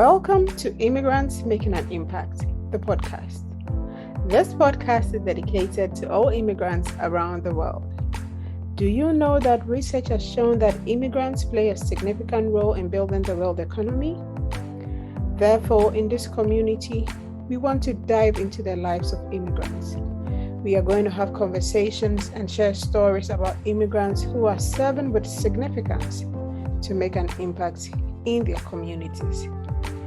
Welcome to Immigrants Making an Impact, the podcast. This podcast is dedicated to all immigrants around the world. Do you know that research has shown that immigrants play a significant role in building the world economy? Therefore, in this community, we want to dive into the lives of immigrants. We are going to have conversations and share stories about immigrants who are serving with significance to make an impact in their communities.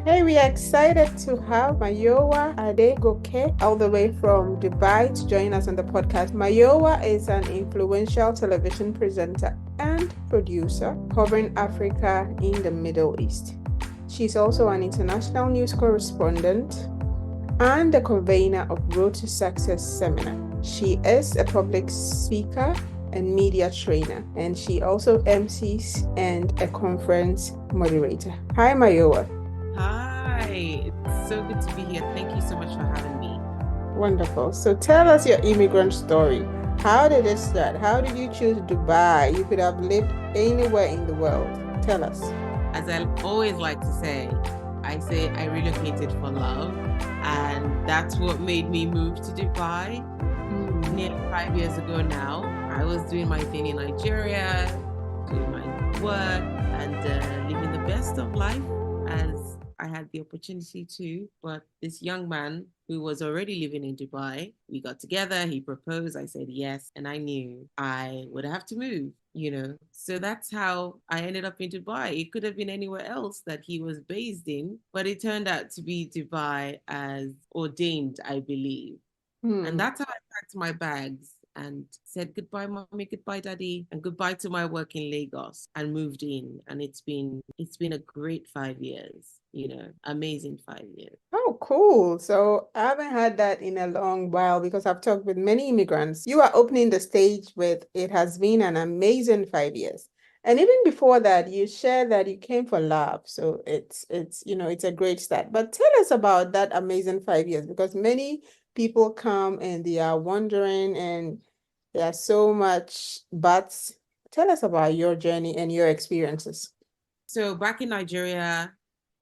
Hey, we are excited to have Mayowa Adegoke all the way from Dubai to join us on the podcast. Mayowa is an influential television presenter and producer covering Africa in the Middle East. She's also an international news correspondent and the convener of Road to Success seminar. She is a public speaker and media trainer, and she also MCs and a conference moderator. Hi, Mayowa. Hi, it's so good to be here. Thank you so much for having me. Wonderful. So tell us your immigrant story. How did it start? How did you choose Dubai? You could have lived anywhere in the world. Tell us. As I always like to say I relocated for love, and that's what made me move to Dubai. Nearly 5 years ago now. I was doing my thing in Nigeria, doing my work, and living the best of life as I had the opportunity to. But this young man who was already living in Dubai, we got together, he proposed, I said yes, and I knew I would have to move, So that's how I ended up in Dubai. It could have been anywhere else that he was based in, but it turned out to be Dubai as ordained, I believe. And that's how I packed my bags and said goodbye, mommy, goodbye, daddy, and goodbye to my work in Lagos, and moved in. And it's been a great 5 years, amazing 5 years. Oh, cool. So I haven't had that in a long while because I've talked with many immigrants. You are opening the stage with it has been an amazing 5 years. And even before that, you shared that you came for love. So it's a great start. But tell us about that amazing 5 years, because many people come and they are wondering and there's so much, but tell us about your journey and your experiences. So back in Nigeria,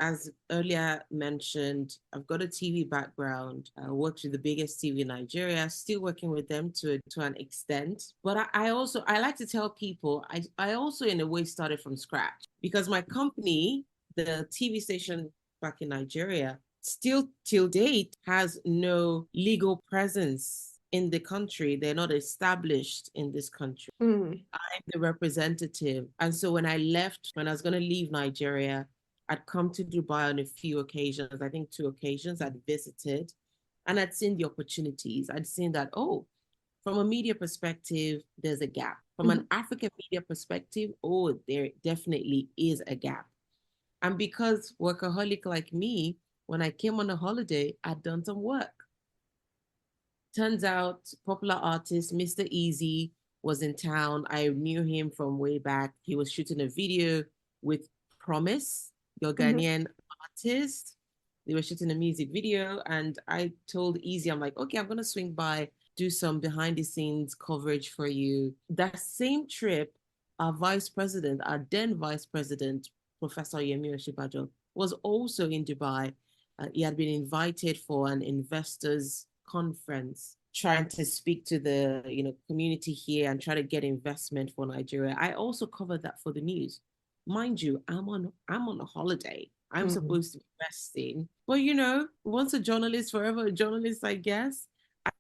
as earlier mentioned, I've got a TV background. I worked with the biggest TV in Nigeria, still working with them to an extent. But I like to tell people, I also in a way started from scratch, because my company, the TV station back in Nigeria, still till date has no legal presence in the country. They're not established in this country. I'm the representative. And so when I was going to leave Nigeria, I'd come to Dubai on a few occasions. I think 2 occasions I'd visited, and I'd seen the opportunities. I'd seen that, from a media perspective, there's a gap. From an African media perspective, there definitely is a gap. And because workaholic like me, when I came on a holiday, I'd done some work. Turns out, popular artist Mr. Easy was in town. I knew him from way back. He was shooting a video with Promise, your Ghanaian artist. They were shooting a music video, and I told Easy, I'm like, okay, I'm going to swing by, do some behind the scenes coverage for you. That same trip, our then vice president, Professor Yemi Osinbajo, was also in Dubai. He had been invited for an investors conference, trying to speak to the community here and try to get investment for Nigeria. I also covered that for the news. Mind you, I'm on a holiday. I'm supposed to be resting. But once a journalist, forever a journalist, I guess.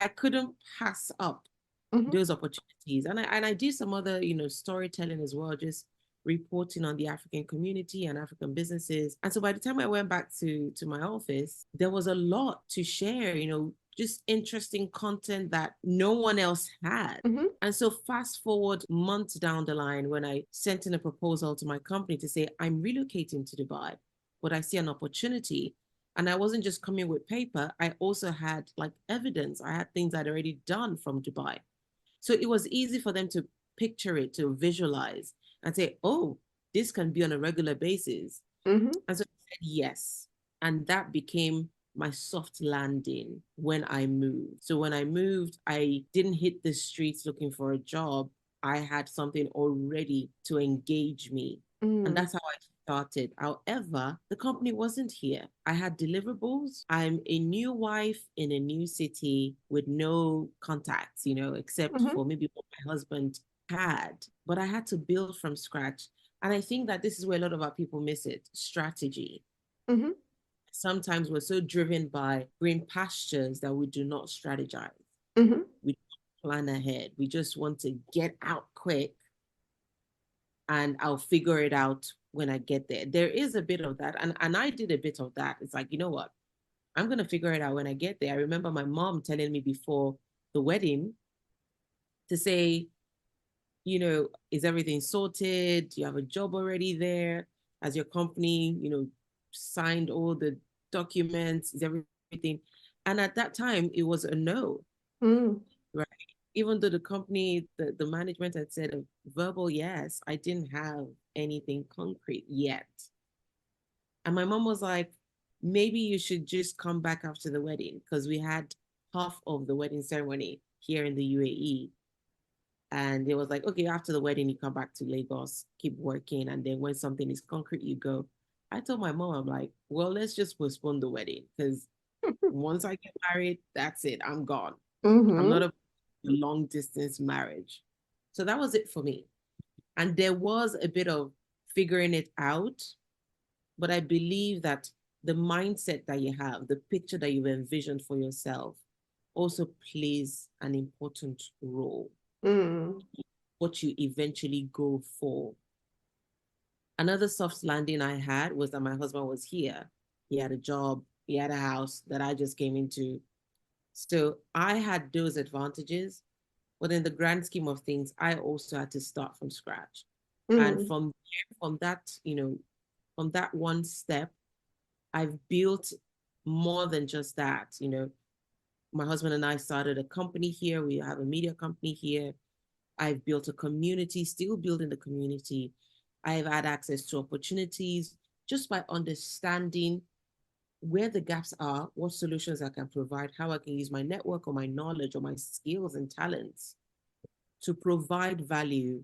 I couldn't pass up those opportunities. And I do some other, storytelling as well, just reporting on the African community and African businesses. And so by the time I went back to my office, there was a lot to share, just interesting content that no one else had. And so fast forward months down the line, when I sent in a proposal to my company to say, I'm relocating to Dubai, but I see an opportunity. And I wasn't just coming with paper. I also had evidence. I had things I'd already done from Dubai. So it was easy for them to picture it, to visualize and say, this can be on a regular basis. And so I said yes. And that became my soft landing when I moved. So when I moved, I didn't hit the streets looking for a job. I had something already to engage me. And that's how I started. However, the company wasn't here. I had deliverables. I'm a new wife in a new city with no contacts, except Mm-hmm. for maybe what my husband had. But I had to build from scratch. And I think that this is where a lot of our people miss it: strategy. Mm-hmm. Sometimes we're so driven by green pastures that we do not strategize. Mm-hmm. We plan ahead. We just want to get out quick and I'll figure it out when I get there. There is a bit of that. And I did a bit of that. It's like, you know what? I'm going to figure it out when I get there. I remember my mom telling me before the wedding to say, is everything sorted? Do you have a job already there? Has your company, signed all the documents? Is everything? And at that time, it was a no, Mm. right? Even though the company, the management had said a verbal yes, I didn't have anything concrete yet. And my mom was like, maybe you should just come back after the wedding because we had half of the wedding ceremony here in the UAE. And it was like, okay, after the wedding, you come back to Lagos, keep working. And then when something is concrete, you go. I told my mom, I'm like, well, let's just postpone the wedding because once I get married, that's it. I'm gone. I'm Mm-hmm. not a long distance marriage. So that was it for me. And there was a bit of figuring it out, but I believe that the mindset that you have, the picture that you've envisioned for yourself, also plays an important role. Mm. What you eventually go for. Another soft landing I had was that my husband was here. He had a job, he had a house that I just came into. So I had those advantages. But in the grand scheme of things, I also had to start from scratch. And Mm. from there, from that one step, I've built more than just that. My husband and I started a company here. We have a media company here. I've built a community, still building the community. I've had access to opportunities just by understanding where the gaps are, what solutions I can provide, how I can use my network or my knowledge or my skills and talents to provide value,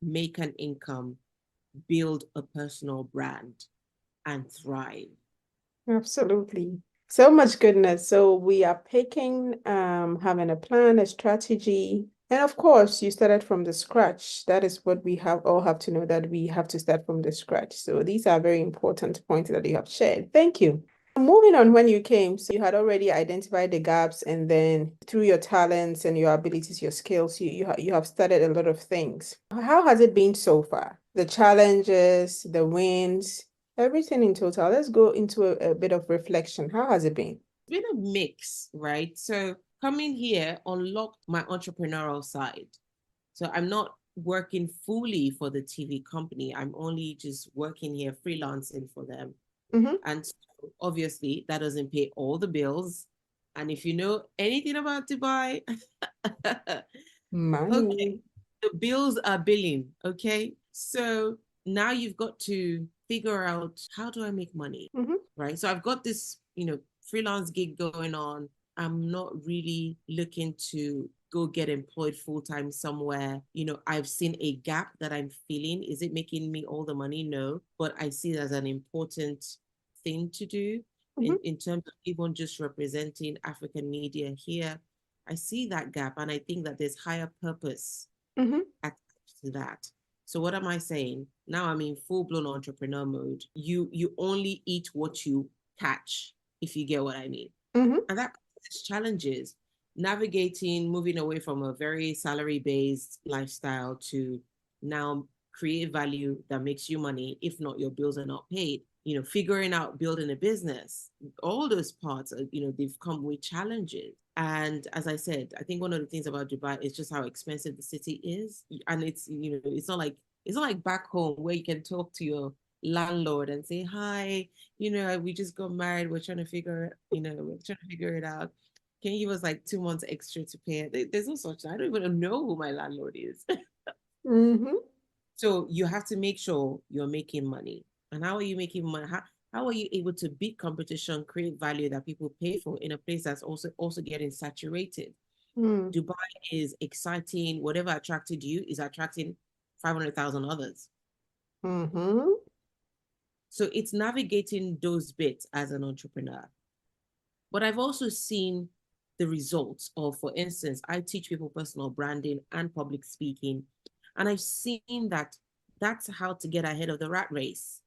make an income, build a personal brand, and thrive. Absolutely. So much goodness. So we are picking, having a plan, a strategy, and of course, you started from the scratch. That is what we have all have to know, that we have to start from the scratch. So these are very important points that you have shared. Thank you. Moving on, when you came, so you had already identified the gaps, and then through your talents and your abilities, your skills, you have started a lot of things. How has it been so far? The challenges, the wins, everything in total. Let's go into a bit of reflection. How has it been? It's been a mix, right? So coming here unlocked my entrepreneurial side. So I'm not working fully for the TV company. I'm only just working here, freelancing for them. Mm-hmm. And so obviously, that doesn't pay all the bills. And if you know anything about Dubai, okay, Money. the bills are billing. Okay. So now you've got to figure out, how do I make money? Mm-hmm. Right. So I've got this, freelance gig going on. I'm not really looking to go get employed full time somewhere. I've seen a gap that I'm feeling. Is it making me all the money? No. But I see it as an important thing to do Mm-hmm. in terms of even just representing African media here. I see that gap and I think that there's higher purpose Mm-hmm. attached to that. So what am I saying? Now I'm in full-blown entrepreneur mode. You only eat what you catch, if you get what I mean. Mm-hmm. And that poses challenges. Navigating, moving away from a very salary-based lifestyle to now create value that makes you money. If not, your bills are not paid. Figuring out building a business, all those parts, they've come with challenges. And as I said, I think one of the things about Dubai is just how expensive the city is. And it's not like back home where you can talk to your landlord and say, hi, we just got married. We're trying to figure it out. Can you give us like 2 months extra to pay it? There's no such. I don't even know who my landlord is. Mm-hmm. So you have to make sure you're making money. And how are you making money? How are you able to beat competition, create value that people pay for in a place that's also getting saturated? Mm. Dubai is exciting. Whatever attracted you is attracting 500,000 others. Mm-hmm. So it's navigating those bits as an entrepreneur. But I've also seen the results of, for instance, I teach people personal branding and public speaking. And I've seen that that's how to get ahead of the rat race.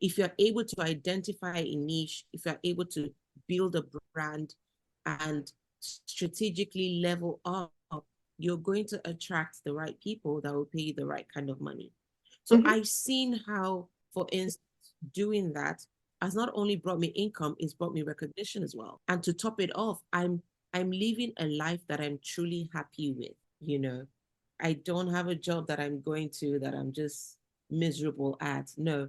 If you're able to identify a niche, if you're able to build a brand and strategically level up, you're going to attract the right people that will pay you the right kind of money. So Mm-hmm. I've seen how, for instance, doing that has not only brought me income, it's brought me recognition as well. And to top it off, I'm living a life that I'm truly happy with, you know. I don't have a job that I'm going to that I'm just miserable at. No.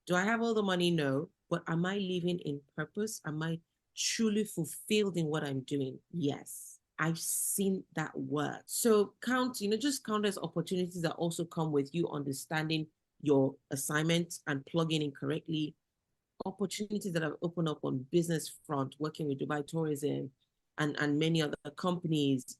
Do I have all the money? No. But am I living in purpose? Am I truly fulfilled in what I'm doing? Yes. I've seen that work. So count, just count as opportunities that also come with you understanding your assignment and plugging in correctly. Opportunities that have opened up on business front, working with Dubai Tourism and many other companies,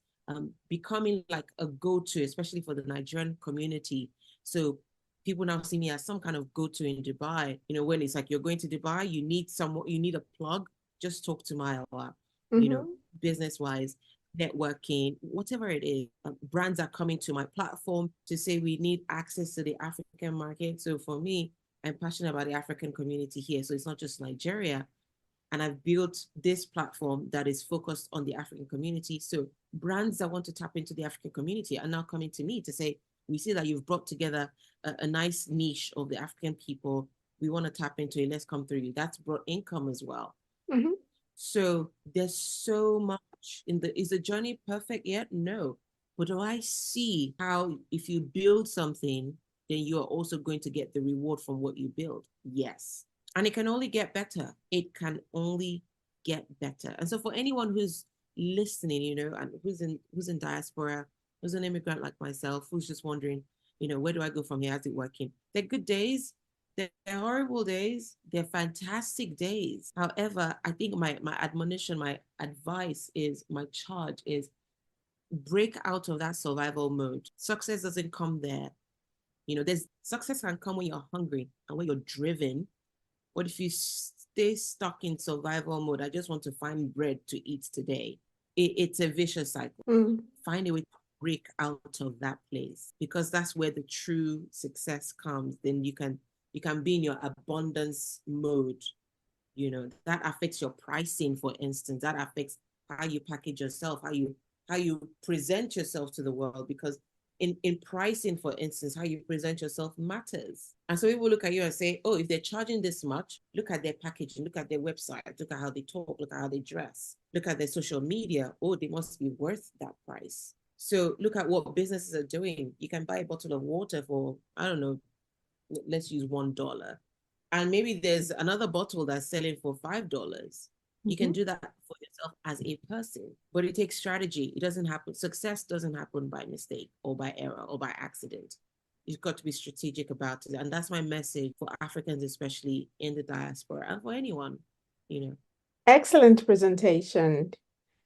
becoming like a go-to, especially for the Nigerian community. So people now see me as some kind of go-to in Dubai. When it's like you're going to Dubai, you need a plug, just talk to Mayowa, you know, Mm-hmm. business-wise, networking, whatever it is. Brands are coming to my platform to say we need access to the African market. So for me, I'm passionate about the African community here. So it's not just Nigeria. And I've built this platform that is focused on the African community. So brands that want to tap into the African community are now coming to me to say, we see that you've brought together a nice niche of the African people. We want to tap into it. Let's come through you. That's brought income as well. Mm-hmm. So there's so much is the journey perfect yet? No. But do I see how if you build something, then you are also going to get the reward from what you build? Yes. And it can only get better. It can only get better. And so for anyone who's listening, and who's in diaspora, who's an immigrant like myself, who's just wondering, where do I go from here? How's it working? They're good days. They're horrible days. They're fantastic days. However, I think my admonition, my advice is, my charge is, break out of that survival mode. Success doesn't come there. There's success can come when you're hungry and when you're driven. But if you stay stuck in survival mode, I just want to find bread to eat today. It's a vicious cycle. Mm-hmm. Find a way to break out of that place, because that's where the true success comes. Then you can be in your abundance mode. That affects your pricing, for instance. That affects how you package yourself, how you present yourself to the world, because in pricing, for instance, how you present yourself matters. And so people look at you and say, oh, if they're charging this much, look at their packaging, look at their website, look at how they talk, look at how they dress, look at their social media. Oh, they must be worth that price. So look at what businesses are doing. You can buy a bottle of water for, I don't know, let's use $1. And maybe there's another bottle that's selling for $5. You can Mm-hmm. do that for yourself as a person, but it takes strategy. It doesn't happen. Success doesn't happen by mistake or by error or by accident. You've got to be strategic about it. And that's my message for Africans, especially in the diaspora, and for anyone, you know. Excellent presentation.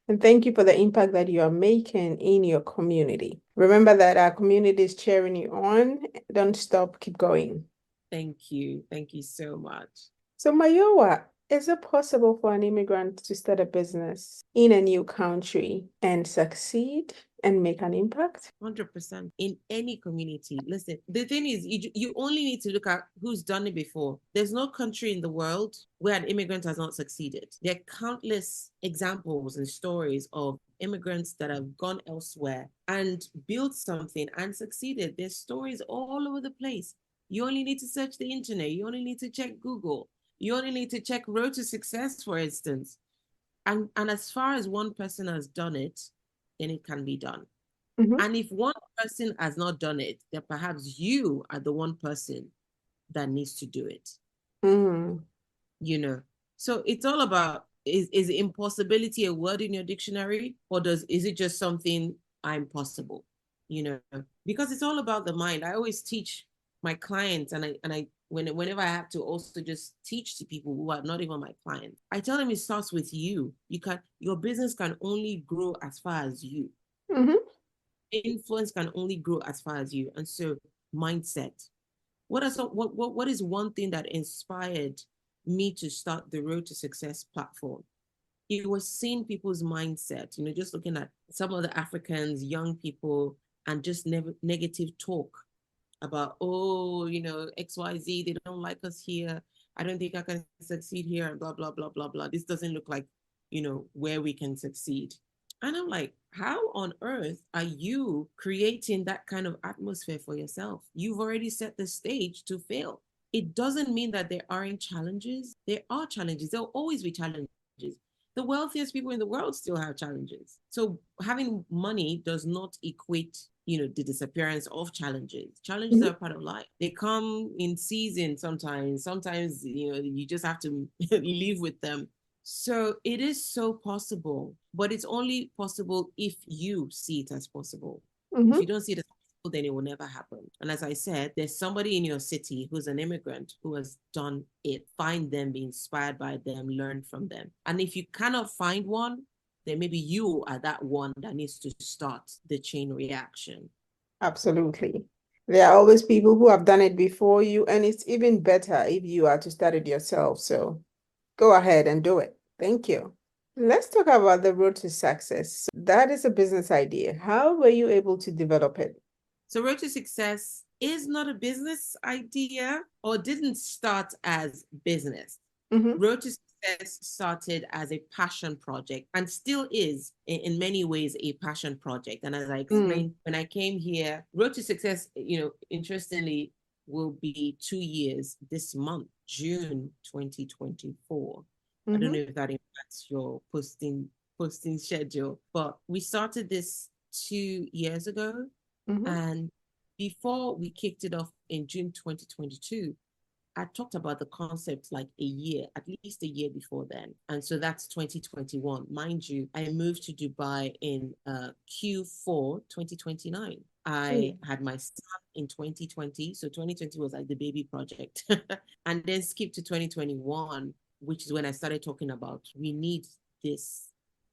And thank you for the impact that you are making in your community. Remember that our community is cheering you on. Don't stop, keep going. Thank you. Thank you so much. So, Mayowa, is it possible for an immigrant to start a business in a new country and succeed and make an impact? 100% in any community. Listen, the thing is, you only need to look at who's done it before. There's no country in the world where an immigrant has not succeeded. There are countless examples and stories of immigrants that have gone elsewhere and built something and succeeded. There's stories all over the place. You only need to search the internet. You only need to check Google. You only need to check Road to Success, for instance. And as far as one person has done it, then it can be done. Mm-hmm. And if one person has not done it, then perhaps you are the one person that needs to do it. Mm. So it's all about, is impossibility a word in your dictionary, or is it just something impossible? Because it's all about the mind. I always teach my clients, and whenever I have to also just teach to people who are not even my clients, I tell them it starts with you. Your business can only grow as far as you. Mm-hmm. Influence can only grow as far as you. And so mindset, What is one thing that inspired me to start the Road to Success platform? It was seeing people's mindset, just looking at some of the Africans, young people, and just negative talk about, oh, XYZ, they don't like us here. I don't think I can succeed here, and blah, blah, blah, blah, blah. This doesn't look like, where we can succeed. And I'm like, how on earth are you creating that kind of atmosphere for yourself? You've already set the stage to fail. It doesn't mean that there aren't challenges. There are challenges. There'll always be challenges. The wealthiest people in the world still have challenges. So having money does not equate, the disappearance of challenges. Challenges Mhm. are part of life. They come in season sometimes. Sometimes, you just have to live with them. So it is so possible, but it's only possible if you see it as possible. If Mhm. you don't see it as possible, then it will never happen. And as I said, there's somebody in your city who's an immigrant who has done it. Find them, be inspired by them, learn from them. And if you cannot find one, then maybe you are that one that needs to start the chain reaction. Absolutely. There are always people who have done it before you, and it's even better if you are to start it yourself. So go ahead and do it. Thank you. Let's talk about the road to success. That is a business idea. How were you able to develop it? So Road to Success is not a business idea or didn't start as business. Mm-hmm. Road to Success started as a passion project and still is in many ways a passion project. And as I Mm. explained, when I came here, Road to Success, interestingly, will be 2 years this month, June 2024. I don't Mm-hmm. know if that impacts your posting schedule, but we started this 2 years ago. Mm-hmm. And before we kicked it off in June 2022, I talked about the concept like a year, at least a year before then. And so that's 2021. Mind you, I moved to Dubai in Q4 2029. I Mm. had my son in 2020. So 2020 was like the baby project. And then skip to 2021, which is when I started talking about we need this.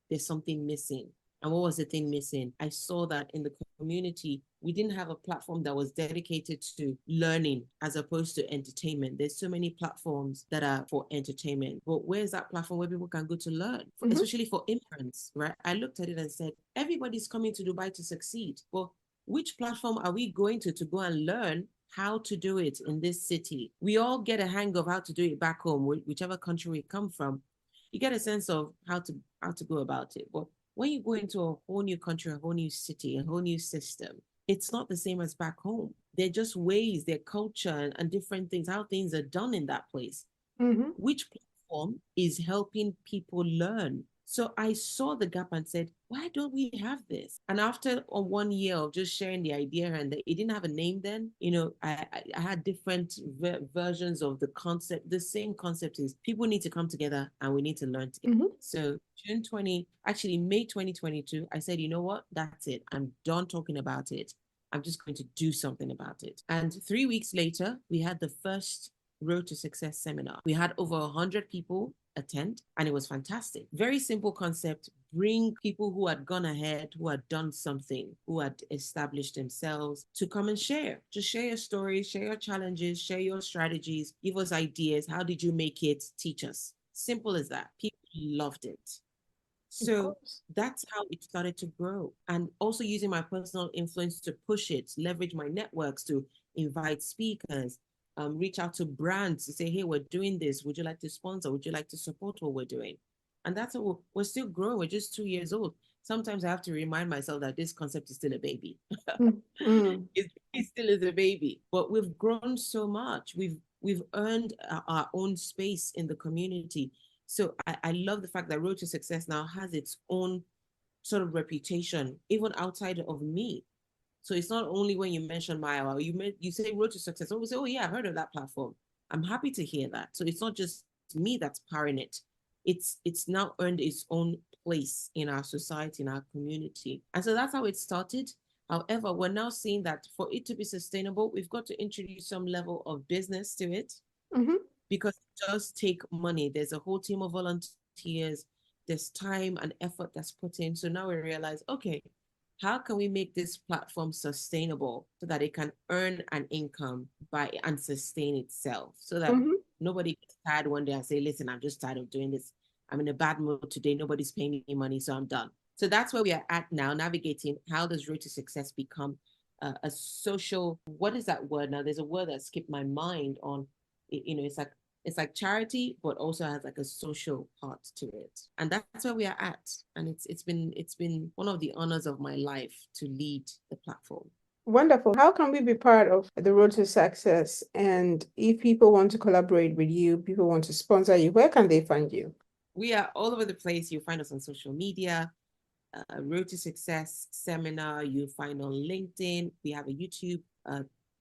There's something missing. And what was the thing missing? I saw that in the community, we didn't have a platform that was dedicated to learning as opposed to entertainment. There's so many platforms that are for entertainment, but where's that platform where people can go to learn, Mm-hmm. especially for immigrants, right? I looked at it and said, everybody's coming to Dubai to succeed. But which platform are we going to go and learn how to do it in this city? We all get a hang of how to do it back home, whichever country we come from. You get a sense of how to go about it. But when you go into a whole new country, a whole new city, a whole new system, it's not the same as back home. They're just ways, their culture and different things, how things are done in that place. Mm-hmm. Which platform is helping people learn? So I saw the gap and said, why don't we have this? And after 1 year of just sharing the idea, and it didn't have a name then, I had different versions of the concept. The same concept is people need to come together and we need to learn together. Mm-hmm. So actually May 2022, I said, you know what? That's it. I'm done talking about it. I'm just going to do something about it. And 3 weeks later, we had the first Road to Success seminar. We had over 100 people attend, and it was fantastic. Very simple concept. Bring people who had gone ahead, who had done something, who had established themselves to come and share. Just share your stories, share your challenges, share your strategies, give us ideas. How did you make it? Teach us. Simple as that. People loved it. Of So course. that's how it started to grow. And also using my personal influence to push it, leverage my networks to invite speakers, reach out to brands to say, hey, we're doing this. Would you like to sponsor? Would you like to support what we're doing? And that's how we're still growing. We're just 2 years old. Sometimes I have to remind myself that this concept is still a baby. Mm-hmm. It still is a baby, but we've grown so much. We've earned our own space in the community. So I love the fact that Road to Success now has its own sort of reputation, even outside of me. So it's not only when you mention Mayowa, you say Road to Success, someone will say, oh yeah, I've heard of that platform. I'm happy to hear that. So it's not just me that's powering it. It's now earned its own place in our society, in our community. And so that's how it started. However, we're now seeing that for it to be sustainable, we've got to introduce some level of business to it Mm-hmm. because it does take money. There's a whole team of volunteers, there's time and effort that's put in. So now we realize, okay, how can we make this platform sustainable so that it can earn an income by and sustain itself so that Mm-hmm. nobody gets tired one day and say, listen, I'm just tired of doing this. I'm in a bad mood today. Nobody's paying me money, so I'm done. So that's where we are at now, navigating how does Road to Success become a social, what is that word now? There's a word that skipped my mind on, it's like charity, but also has like a social part to it. And that's where we are at. And it's been one of the honors of my life to lead the platform. Wonderful. How can we be part of the road to success? And if people want to collaborate with you, people want to sponsor you, where can they find you? We are all over the place. You'll find us on social media, Road to Success seminar. You'll find on LinkedIn. We have a YouTube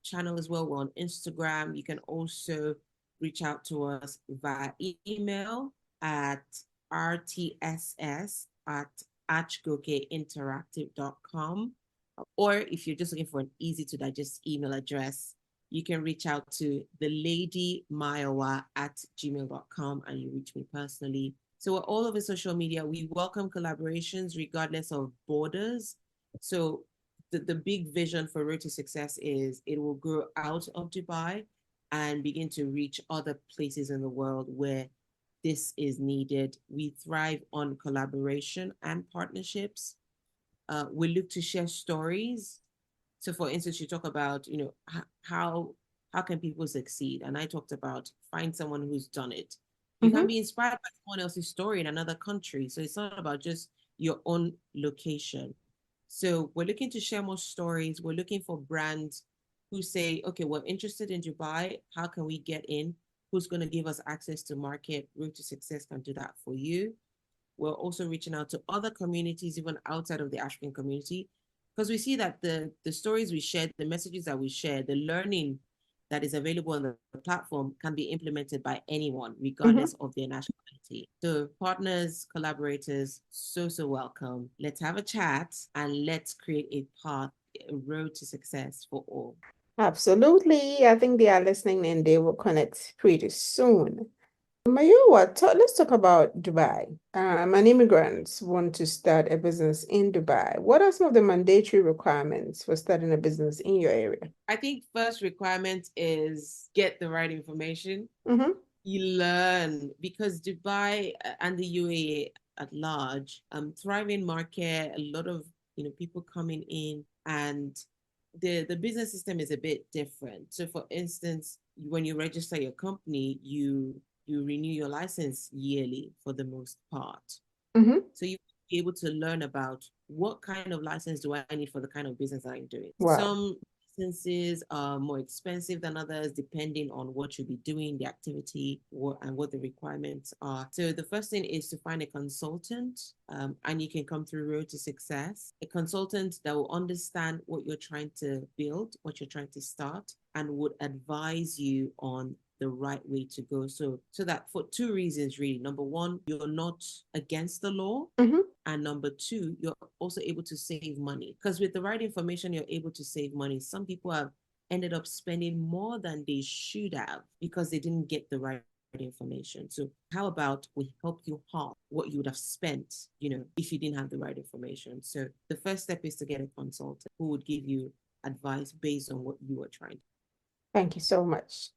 channel as well. We're on Instagram. You can also reach out to us via email at rtss@adegokeinteractive.com. Or if you're just looking for an easy to digest email address, you can reach out to the lady Mayowa@gmail.com and you reach me personally. So we're all over social media. We welcome collaborations regardless of borders. So the big vision for Road to Success is it will grow out of Dubai and begin to reach other places in the world where this is needed. We thrive on collaboration and partnerships. We look to share stories. So, for instance, you talk about, how can people succeed, and I talked about find someone who's done it. You can Mm-hmm. be inspired by someone else's story in another country. So it's not about just your own location. So we're looking to share more stories. We're looking for brands who say, okay, we're interested in Dubai. How can we get in? Who's going to give us access to market? Road to Success can do that for you. We're also reaching out to other communities, even outside of the African community, because we see that the stories we share, the messages that we share, the learning that is available on the platform can be implemented by anyone, Mm-hmm. regardless of their nationality. So partners, collaborators, so welcome. Let's have a chat and let's create a path, a road to success for all. Absolutely. I think they are listening and they will connect pretty soon. Mayowa, let's talk about Dubai. An immigrant want to start a business in Dubai. What are some of the mandatory requirements for starting a business in your area? I think first requirement is get the right information. Mm-hmm. You learn because Dubai and the UAE at large, thriving market, a lot of people coming in, and the business system is a bit different. So, for instance, when you register your company, you renew your license yearly for the most part. Mm-hmm. So you be able to learn about what kind of license do I need for the kind of business I'm doing. Wow. Some licenses are more expensive than others depending on what you'll be doing, the activity, and what the requirements are. So the first thing is to find a consultant, and you can come through Road to Success, a consultant that will understand what you're trying to build, what you're trying to start, and would advise you on the right way to go. So that for two reasons really. Number one, you're not against the law. Mm-hmm. And number two, you're also able to save money. Because with the right information, you're able to save money. Some people have ended up spending more than they should have because they didn't get the right information. So how about we help you half what you would have spent, if you didn't have the right information. So the first step is to get a consultant who would give you advice based on what you are trying. Thank you so much.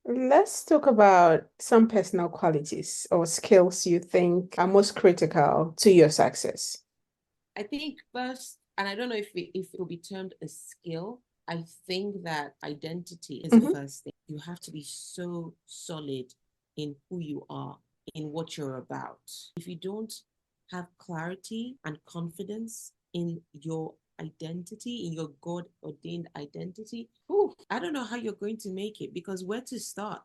Let's talk about some personal qualities or skills you think are most critical to your success. I think first, and I don't know if it will be termed a skill. I think that identity is the Mm-hmm. first thing. You have to be so solid in who you are, in what you're about. If you don't have clarity and confidence in your identity, in your God ordained identity, I don't know how you're going to make it, because where to start?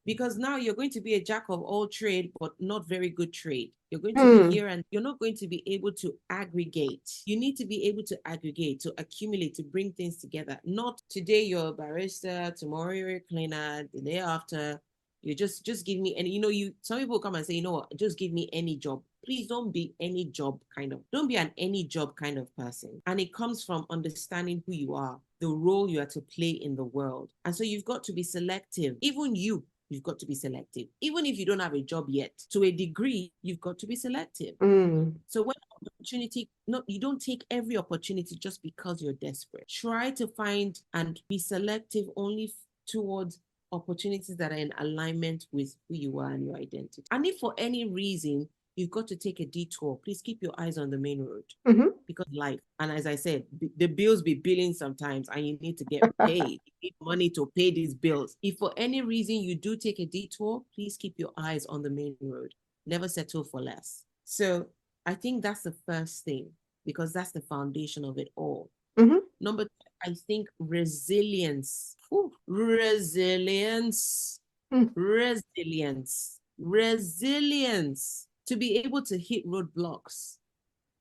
Because now you're going to be a jack of all trade, but not very good trade. You're going to be Hmm. here and you're not going to be able to aggregate. You need to be able to aggregate, to accumulate, to bring things together. Not today you're a barista, tomorrow you're a cleaner, the day after you just give me any, some people come and say, what, just give me any job. Please don't be any job kind of, don't be an any job kind of person. And it comes from understanding who you are, the role you are to play in the world. And so you've got to be selective. Even you, you've got to be selective. Even if you don't have a job yet, to a degree, you've got to be selective. So when opportunity, no, you don't take every opportunity just because you're desperate. Try to find and be selective only towards opportunities that are in alignment with who you are and your identity. And if for any reason you've got to take a detour, please keep your eyes on the main road. Because life, and as I said, the bills be billing sometimes, and you need to get paid. You need money to pay these bills. If for any reason you do take a detour, please keep your eyes on the main road. Never settle for less. So I think that's the first thing, because that's the foundation of it all. Number two, I think resilience. Resilience. Resilience. To be able to hit roadblocks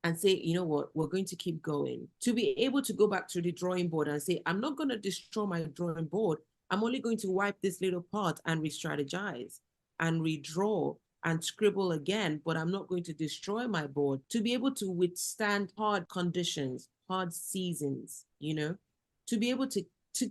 and say, you know what, we're going to keep going. To be able to go back to the drawing board and say, I'm not going to destroy my drawing board. I'm only going to wipe this little part and re-strategize and redraw and scribble again, but I'm not going to destroy my board. To be able to withstand hard conditions, hard seasons, to be able to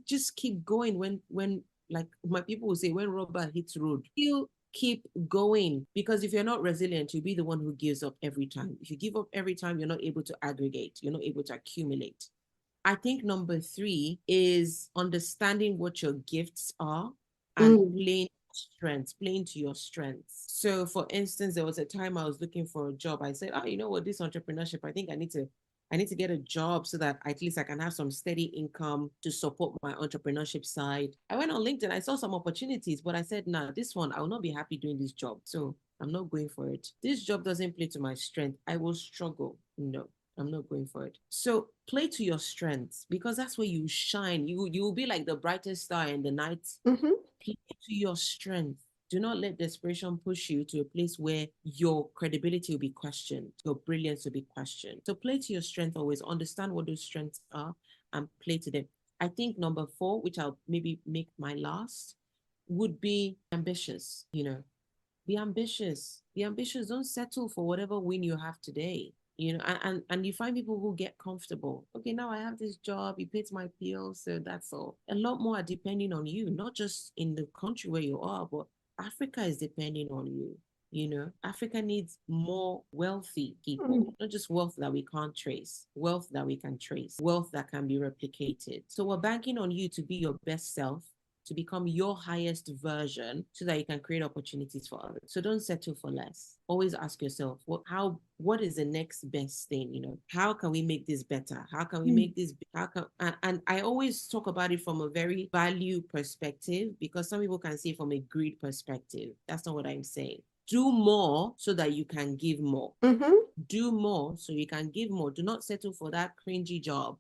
just keep going when like my people will say, when rubber hits road, still keep going. Because if you're not resilient, you'll be the one who gives up every time. If you give up every time, you're not able to aggregate, you're not able to accumulate. I think number three is understanding what your gifts are and playing to your strengths. So for instance, there was a time I was looking for a job. I said, you know what, this entrepreneurship, I think I need to get a job so that at least I can have some steady income to support my entrepreneurship side. I went on LinkedIn, I saw some opportunities, but I said, nah, this one, I will not be happy doing this job. So I'm not going for it. This job doesn't play to my strength. I will struggle. No, I'm not going for it. So play to your strengths, because that's where you shine. You will be like the brightest star in the night. Play to your strength. Do not let desperation push you to a place where your credibility will be questioned, your brilliance will be questioned. So play to your strength always. Understand what those strengths are and play to them. I think number four, which I'll maybe make my last, would be ambitious. Be ambitious. Be ambitious. Don't settle for whatever win you have today. And you find people who get comfortable. Okay, now I have this job, it pays my bills, so that's all. A lot more are depending on you, not just in the country where you are, but Africa is depending on you. Africa needs more wealthy people, not just wealth that we can't trace, wealth that we can trace, wealth that can be replicated. So we're banking on you to be your best self, to become your highest version, so that you can create opportunities for others. So don't settle for less. Always ask yourself, what is the next best thing? How can we make this better? How can we make this, and I always talk about it from a very value perspective, because some people can see from a greed perspective. That's not what I'm saying. Do more so that you can give more. Do more so you can give more. Do not settle for that cringy job.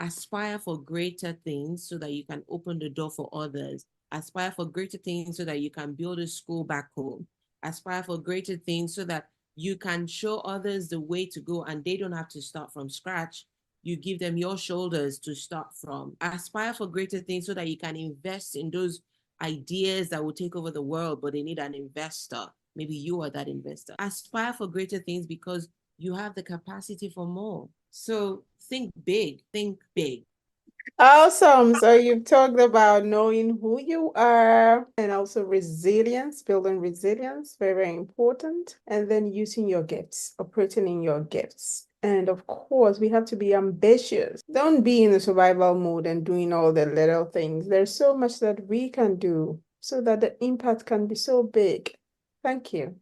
Aspire for greater things so that you can open the door for others. Aspire for greater things so that you can build a school back home. Aspire for greater things so that you can show others the way to go and they don't have to start from scratch. You give them your shoulders to start from. Aspire for greater things so that you can invest in those ideas that will take over the world, but they need an investor. Maybe you are that investor. Aspire for greater things because you have the capacity for more. So think big, think big. Awesome. So you've talked about knowing who you are and also resilience, building resilience, very, very important. And then using your gifts, operating in your gifts. And of course, we have to be ambitious. Don't be in the survival mode and doing all the little things. There's so much that we can do so that the impact can be so big. Thank you.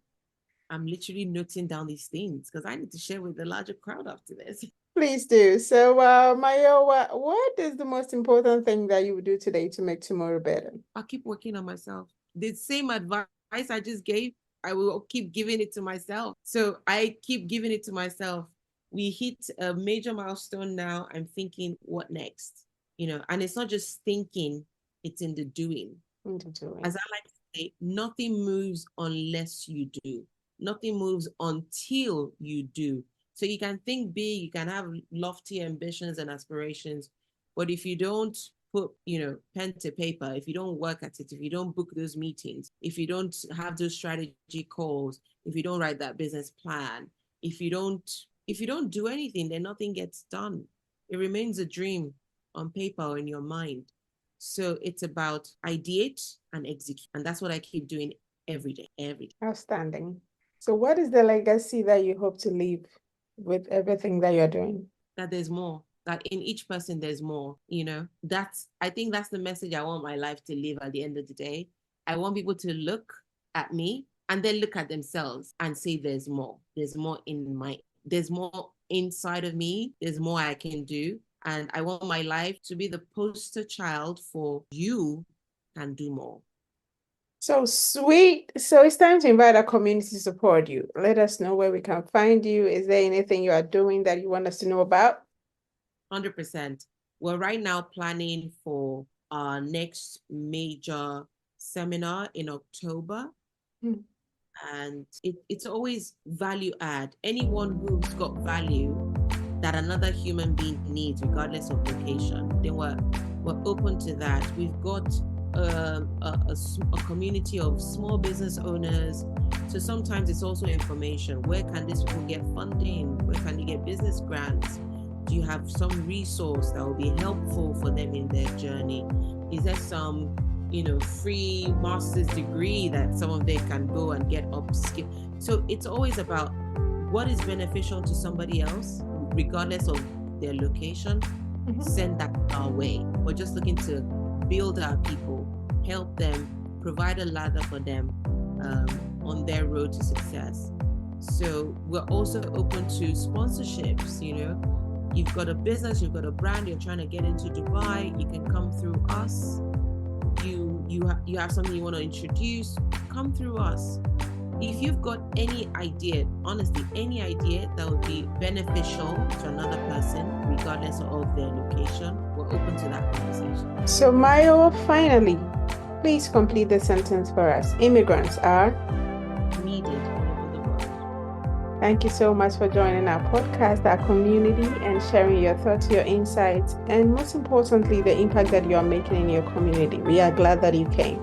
I'm literally noting down these things because I need to share with the larger crowd after this. Please do. So, Mayowa, what is the most important thing that you would do today to make tomorrow better? I'll keep working on myself. The same advice I just gave, I will keep giving it to myself. So I keep giving it to myself. We hit a major milestone now. I'm thinking, what next? And it's not just thinking, it's in the doing. As I like to say, nothing moves unless you do. Nothing moves until you do. So you can think big, you can have lofty ambitions and aspirations, but if you don't put, pen to paper, if you don't work at it, if you don't book those meetings, if you don't have those strategy calls, if you don't write that business plan, if you don't do anything, then nothing gets done. It remains a dream on paper or in your mind. So it's about ideate and execute. And that's what I keep doing every day, every day. Outstanding. So what is the legacy that you hope to leave with everything that you're doing? That there's more. That in each person there's more, I think that's the message I want my life to live at the end of the day. I want people to look at me and then look at themselves and say there's more. There's more inside of me. There's more I can do. And I want my life to be the poster child for you can do more. So sweet. So it's time to invite our community to support you. Let us know where we can find you. Is there anything you are doing that you want us to know about? 100%. We're right now planning for our next major seminar in October. And it's always value add. Anyone who's got value that another human being needs, regardless of location, then we're open to that. We've got a community of small business owners. So sometimes it's also information. Where can these people get funding? Where can they get business grants? Do you have some resource that will be helpful for them in their journey? Is there some, free master's degree that some of them can go and get upskill? So it's always about what is beneficial to somebody else, regardless of their location. Send that our way. We're just looking to build our people, help them, provide a ladder for them on their road to success. So we're also open to sponsorships. You've got a business, you've got a brand, you're trying to get into Dubai, you can come through us. You have something you want to introduce, come through us. If you've got any idea, honestly, any idea that would be beneficial to another person, regardless of their location, we're open to that conversation. So Mayowa, finally, please complete the sentence for us. Immigrants are needed all over the world. Thank you so much for joining our podcast, our community, and sharing your thoughts, your insights, and most importantly, the impact that you are making in your community. We are glad that you came.